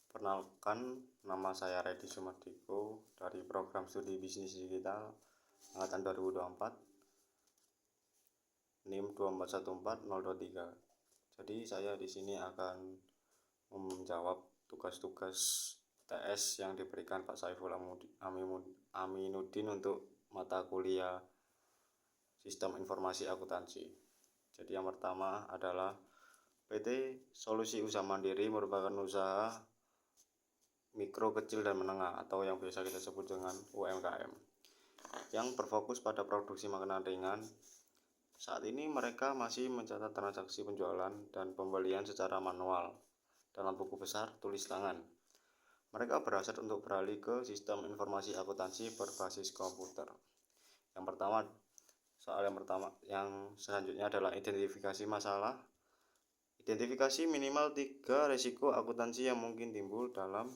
Perkenalkan, nama saya Reddy Sumardiko dari program studi bisnis digital angkatan 2024, NIM 2414023. Jadi saya di sini akan menjawab tugas-tugas TS yang diberikan Pak Saiful Aminuddin untuk mata kuliah Sistem Informasi Akuntansi. Jadi yang pertama adalah PT Solusi Usaha Mandiri merupakan usaha mikro, kecil, dan menengah atau yang biasa kita sebut dengan UMKM yang berfokus pada produksi makanan ringan. Saat ini mereka masih mencatat transaksi penjualan dan pembelian secara manual dalam buku besar tulis tangan. Mereka berhasrat untuk beralih ke sistem informasi akuntansi berbasis komputer. Yang selanjutnya adalah identifikasi masalah. Identifikasi minimal 3 risiko akuntansi yang mungkin timbul dalam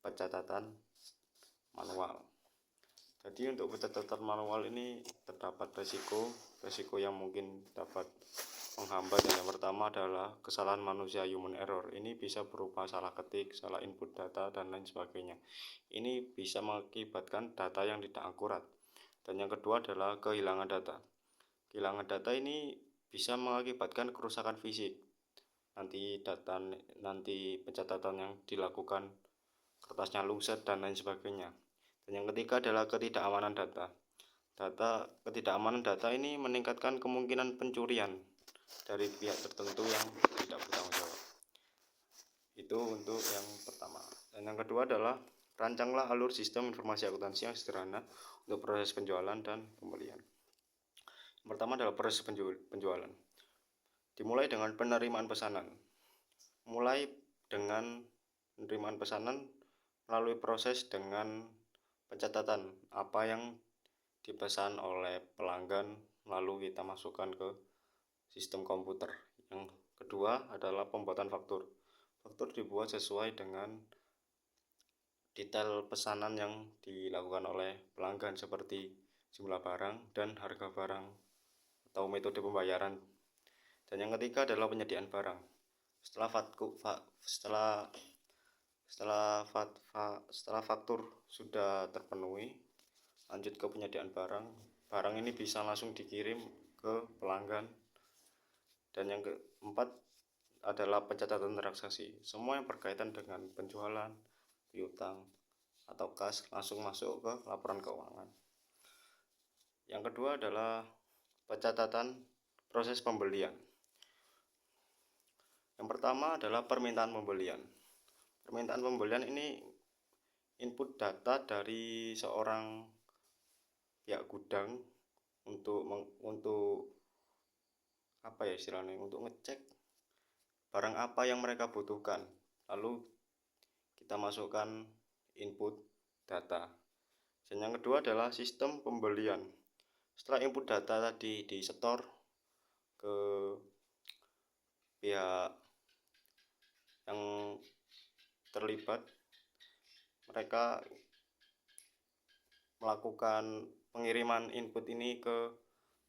pencatatan manual. Jadi untuk pencatatan manual ini terdapat risiko yang mungkin dapat menghambat. Yang pertama adalah kesalahan manusia, human error. Ini bisa berupa salah ketik, salah input data, dan lain sebagainya. Ini bisa mengakibatkan data yang tidak akurat. Dan yang kedua adalah kehilangan data. Kehilangan data ini bisa mengakibatkan kerusakan fisik. Nanti pencatatan yang dilakukan, kertasnya luset dan lain sebagainya. Dan yang ketiga adalah ketidakamanan data. Ketidakamanan data ini meningkatkan kemungkinan pencurian dari pihak tertentu yang tidak bertanggung jawab. Itu untuk yang pertama. Dan yang kedua adalah rancanglah alur sistem informasi akuntansi yang sederhana untuk proses penjualan dan pembelian. Yang pertama adalah proses penjualan. Dimulai dengan penerimaan pesanan. Mulai dengan penerimaan pesanan melalui proses dengan pencatatan apa yang dipesan oleh pelanggan, lalu kita masukkan ke sistem komputer. Yang kedua adalah pembuatan faktur. Faktur dibuat sesuai dengan detail pesanan yang dilakukan oleh pelanggan seperti jumlah barang dan harga barang atau metode pembayaran. Dan yang ketiga adalah penyediaan barang. Setelah faktur sudah terpenuhi, lanjut ke penyediaan barang. Barang ini bisa langsung dikirim ke pelanggan. Dan yang keempat adalah pencatatan transaksi. Semua yang berkaitan dengan penjualan, piutang, atau kas langsung masuk ke laporan keuangan. Yang kedua adalah pencatatan proses pembelian. Yang pertama adalah permintaan pembelian. Permintaan pembelian ini input data dari seorang pihak gudang untuk ngecek barang apa yang mereka butuhkan. Lalu kita masukkan input data. Dan yang kedua adalah sistem pembelian. Setelah input data tadi disetor ke pihak yang terlibat, mereka melakukan pengiriman input ini ke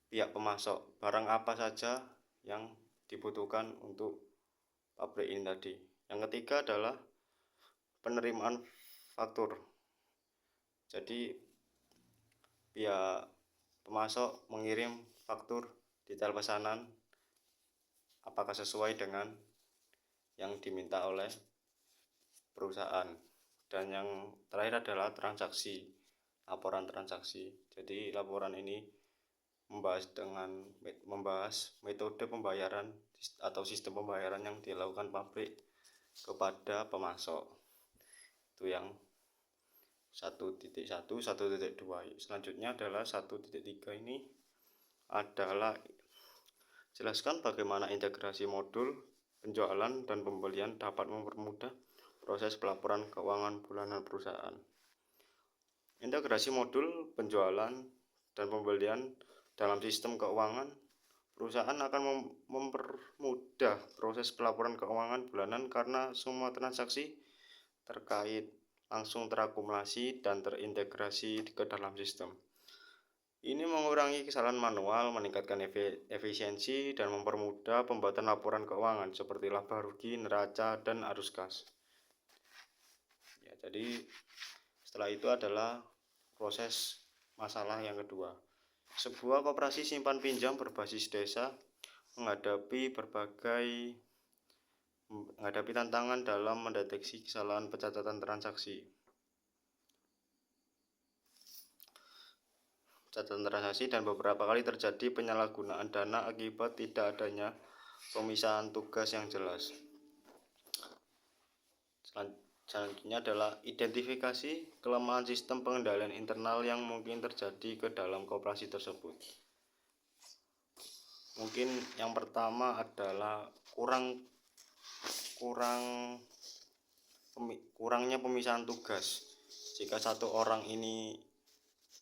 pihak pemasok. Barang apa saja yang dibutuhkan untuk pabrik ini tadi. Yang ketiga adalah penerimaan faktur. Jadi pihak pemasok mengirim faktur detail pesanan apakah sesuai dengan yang diminta oleh perusahaan. Dan yang terakhir adalah transaksi, laporan transaksi. Jadi laporan ini membahas metode pembayaran atau sistem pembayaran yang dilakukan pabrik kepada pemasok. Itu yang 1.1, 1.2. Selanjutnya adalah 1.3. Ini adalah jelaskan bagaimana integrasi modul penjualan dan pembelian dapat mempermudah proses pelaporan keuangan bulanan perusahaan. Integrasi modul penjualan dan pembelian dalam sistem keuangan perusahaan akan mempermudah proses pelaporan keuangan bulanan karena semua transaksi terkait langsung terakumulasi dan terintegrasi ke dalam sistem. Ini mengurangi kesalahan manual, meningkatkan efisiensi, dan mempermudah pembuatan laporan keuangan seperti laba rugi, neraca, dan arus kas. Ya, jadi setelah itu adalah proses masalah yang kedua. Sebuah koperasi simpan pinjam berbasis desa menghadapi tantangan dalam mendeteksi kesalahan pencatatan transaksi. Dan beberapa kali terjadi penyalahgunaan dana akibat tidak adanya pemisahan tugas yang jelas. Selanjutnya adalah identifikasi kelemahan sistem pengendalian internal yang mungkin terjadi ke dalam koperasi tersebut. Mungkin yang pertama adalah kurangnya pemisahan tugas. Jika satu orang ini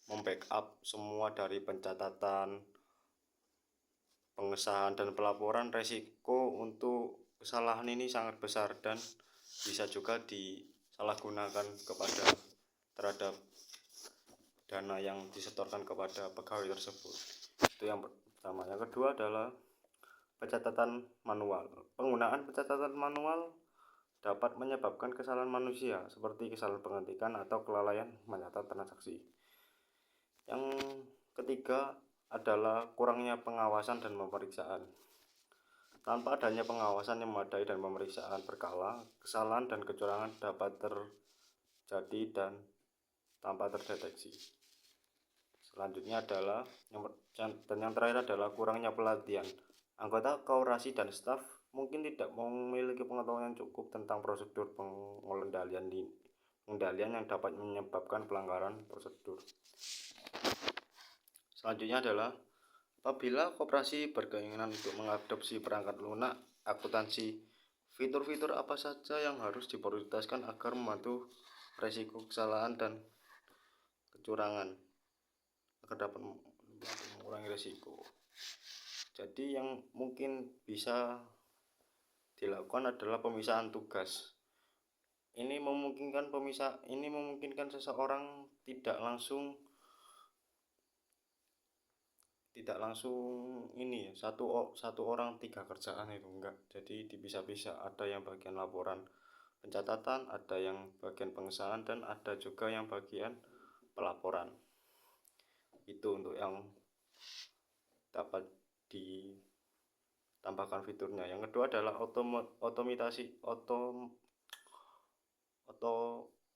membackup semua dari pencatatan, pengesahan, dan pelaporan, resiko untuk kesalahan ini sangat besar dan bisa juga disalahgunakan terhadap dana yang disetorkan kepada pegawai tersebut. Itu yang pertama. Yang kedua adalah pencatatan manual. Penggunaan pencatatan manual dapat menyebabkan kesalahan manusia seperti kesalahan pengetikan atau kelalaian mencatat transaksi. Yang ketiga adalah kurangnya pengawasan dan pemeriksaan. Tanpa adanya pengawasan yang memadai dan pemeriksaan berkala, kesalahan dan kecurangan dapat terjadi dan tanpa terdeteksi. Selanjutnya adalah yang terakhir adalah kurangnya pelatihan. Anggota koperasi dan staf mungkin tidak memiliki pengetahuan yang cukup tentang prosedur pengendalian yang dapat menyebabkan pelanggaran prosedur. Selanjutnya adalah apabila koperasi berkeinginan untuk mengadopsi perangkat lunak akuntansi, fitur-fitur apa saja yang harus diprioritaskan agar membantu resiko kesalahan dan kecurangan agar dapat mengurangi resiko. Jadi yang mungkin bisa dilakukan adalah pemisahan tugas. Ini memungkinkan seseorang tidak langsung satu orang 3 kerjaan itu enggak. Jadi dipisah-pisah, ada yang bagian laporan pencatatan, ada yang bagian pengesahan, dan ada juga yang bagian pelaporan. Itu untuk yang dapat ditambahkan fiturnya. Yang kedua adalah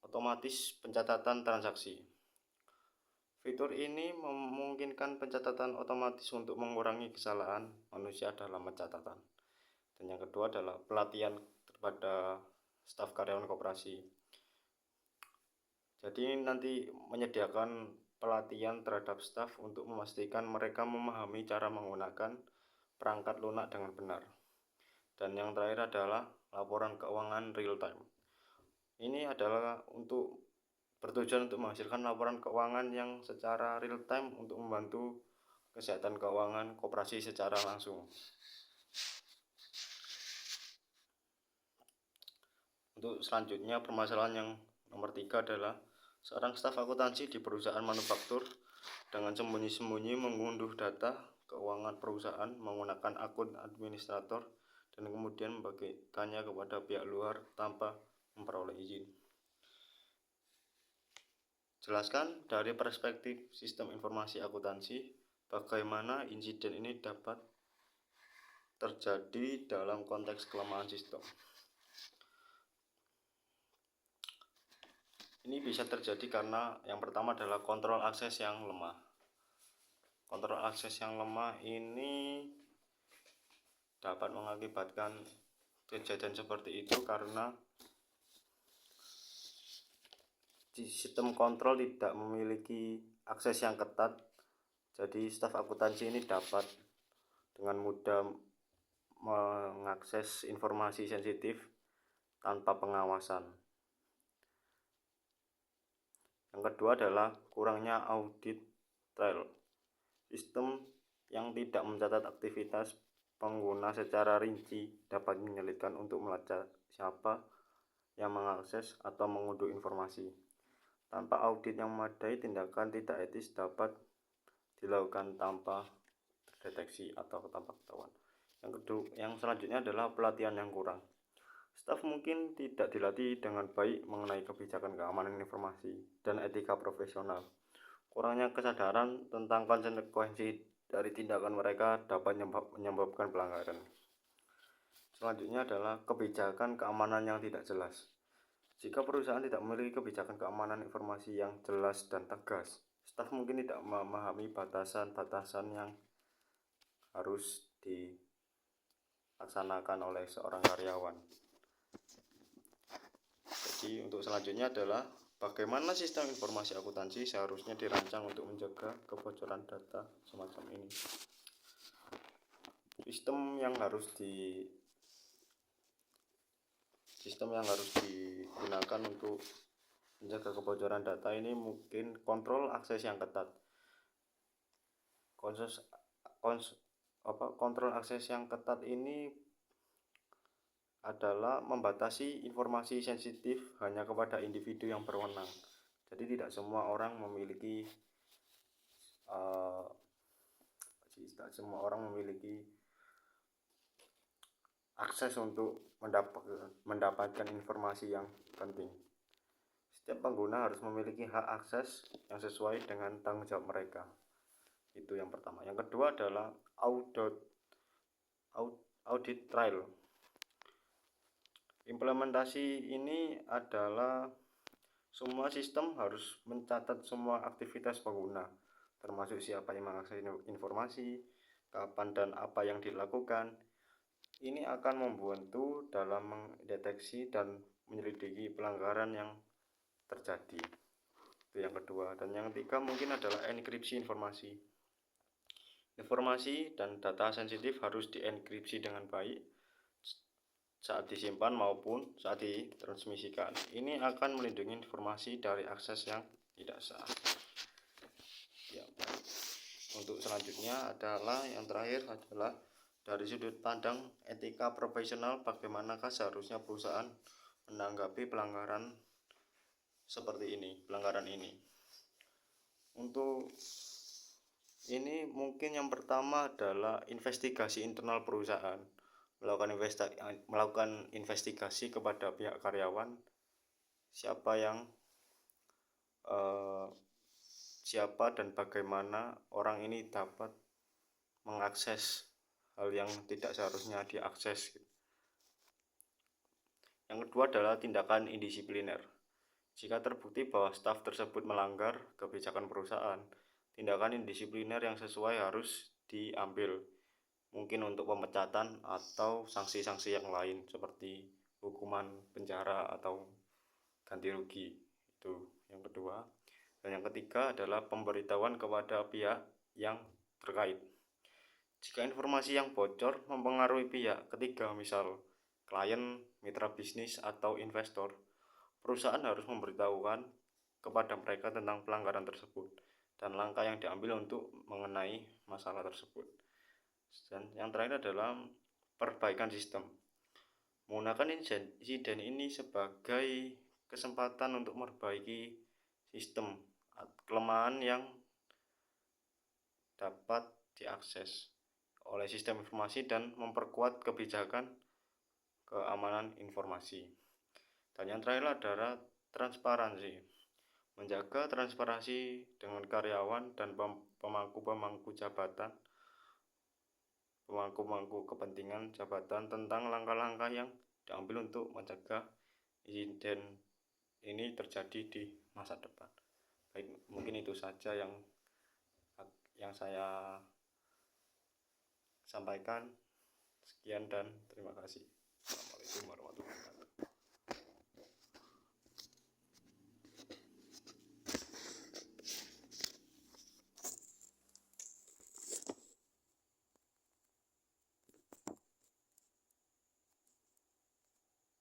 otomatis pencatatan transaksi. Fitur ini memungkinkan pencatatan otomatis untuk mengurangi kesalahan manusia dalam pencatatan. Dan yang kedua adalah pelatihan kepada staf karyawan koperasi. Jadi nanti menyediakan pelatihan terhadap staf untuk memastikan mereka memahami cara menggunakan perangkat lunak dengan benar. Dan yang terakhir adalah laporan keuangan real time. Ini adalah bertujuan untuk menghasilkan laporan keuangan yang secara real time untuk membantu kesehatan keuangan koperasi secara langsung. Untuk selanjutnya, permasalahan yang nomor 3 adalah seorang staf akuntansi di perusahaan manufaktur dengan sembunyi-sembunyi mengunduh data keuangan perusahaan menggunakan akun administrator dan kemudian membagikannya kepada pihak luar tanpa memperoleh izin. Jelaskan dari perspektif sistem informasi akuntansi bagaimana insiden ini dapat terjadi dalam konteks kelemahan sistem. Ini bisa terjadi karena yang pertama adalah kontrol akses yang lemah. Kontrol akses yang lemah ini dapat mengakibatkan kejadian seperti itu karena sistem kontrol tidak memiliki akses yang ketat. Jadi staf akuntansi ini dapat dengan mudah mengakses informasi sensitif tanpa pengawasan. Yang kedua adalah kurangnya audit trail. Sistem yang tidak mencatat aktivitas pengguna secara rinci dapat menyulitkan untuk melacak siapa yang mengakses atau mengunduh informasi. Tanpa audit yang memadai, tindakan tidak etis dapat dilakukan tanpa terdeteksi atau tanpa ketahuan. Yang selanjutnya adalah pelatihan yang kurang. Staf mungkin tidak dilatih dengan baik mengenai kebijakan keamanan informasi dan etika profesional. Kurangnya kesadaran tentang konsekuensi dari tindakan mereka dapat menyebabkan pelanggaran. Selanjutnya adalah kebijakan keamanan yang tidak jelas. Jika perusahaan tidak memiliki kebijakan keamanan informasi yang jelas dan tegas, staf mungkin tidak memahami batasan-batasan yang harus dilaksanakan oleh seorang karyawan. Jadi untuk selanjutnya adalah bagaimana sistem informasi akuntansi seharusnya dirancang untuk menjaga kebocoran data semacam ini. Sistem yang harus digunakan untuk menjaga kebocoran data ini mungkin kontrol akses yang ketat. Kontrol akses yang ketat ini adalah membatasi informasi sensitif hanya kepada individu yang berwenang. Jadi tidak semua orang memiliki akses untuk mendapatkan informasi yang penting. Setiap pengguna harus memiliki hak akses yang sesuai dengan tanggung jawab mereka. Itu yang pertama. Yang kedua adalah audit trail. Implementasi ini adalah semua sistem harus mencatat semua aktivitas pengguna, termasuk siapa yang mengakses informasi, kapan dan apa yang dilakukan. Ini akan membantu dalam mendeteksi dan menyelidiki pelanggaran yang terjadi. Itu yang kedua. Dan yang ketiga mungkin adalah enkripsi informasi. Informasi dan data sensitif harus dienkripsi dengan baik saat disimpan maupun saat ditransmisikan. Ini akan melindungi informasi dari akses yang tidak sah. Ya, baik. Untuk selanjutnya adalah yang terakhir adalah dari sudut pandang etika profesional, bagaimanakah seharusnya perusahaan menanggapi pelanggaran ini. Untuk ini mungkin yang pertama adalah investigasi internal perusahaan. Melakukan investigasi kepada pihak karyawan, siapa dan bagaimana orang ini dapat mengakses hal yang tidak seharusnya diakses. Yang kedua adalah tindakan indisipliner. Jika terbukti bahwa staf tersebut melanggar kebijakan perusahaan, tindakan indisipliner yang sesuai harus diambil, mungkin untuk pemecatan atau sanksi-sanksi yang lain seperti hukuman penjara atau ganti rugi. Itu yang kedua. Dan yang ketiga adalah pemberitahuan kepada pihak yang terkait. Jika informasi yang bocor mempengaruhi pihak ketiga, misal klien, mitra bisnis, atau investor, perusahaan harus memberitahukan kepada mereka tentang pelanggaran tersebut dan langkah yang diambil untuk mengenai masalah tersebut. Dan yang terakhir adalah perbaikan sistem. Menggunakan insiden ini sebagai kesempatan untuk memperbaiki sistem kelemahan yang dapat diakses oleh sistem informasi dan memperkuat kebijakan keamanan informasi. Dan yang terakhir adalah transparansi. Menjaga transparansi dengan karyawan dan pemangku kepentingan jabatan tentang langkah-langkah yang diambil untuk mencegah insiden ini terjadi di masa depan. Baik, mungkin itu saja yang saya sampaikan. Sekian dan terima kasih. Assalamualaikum warahmatullahi wabarakatuh.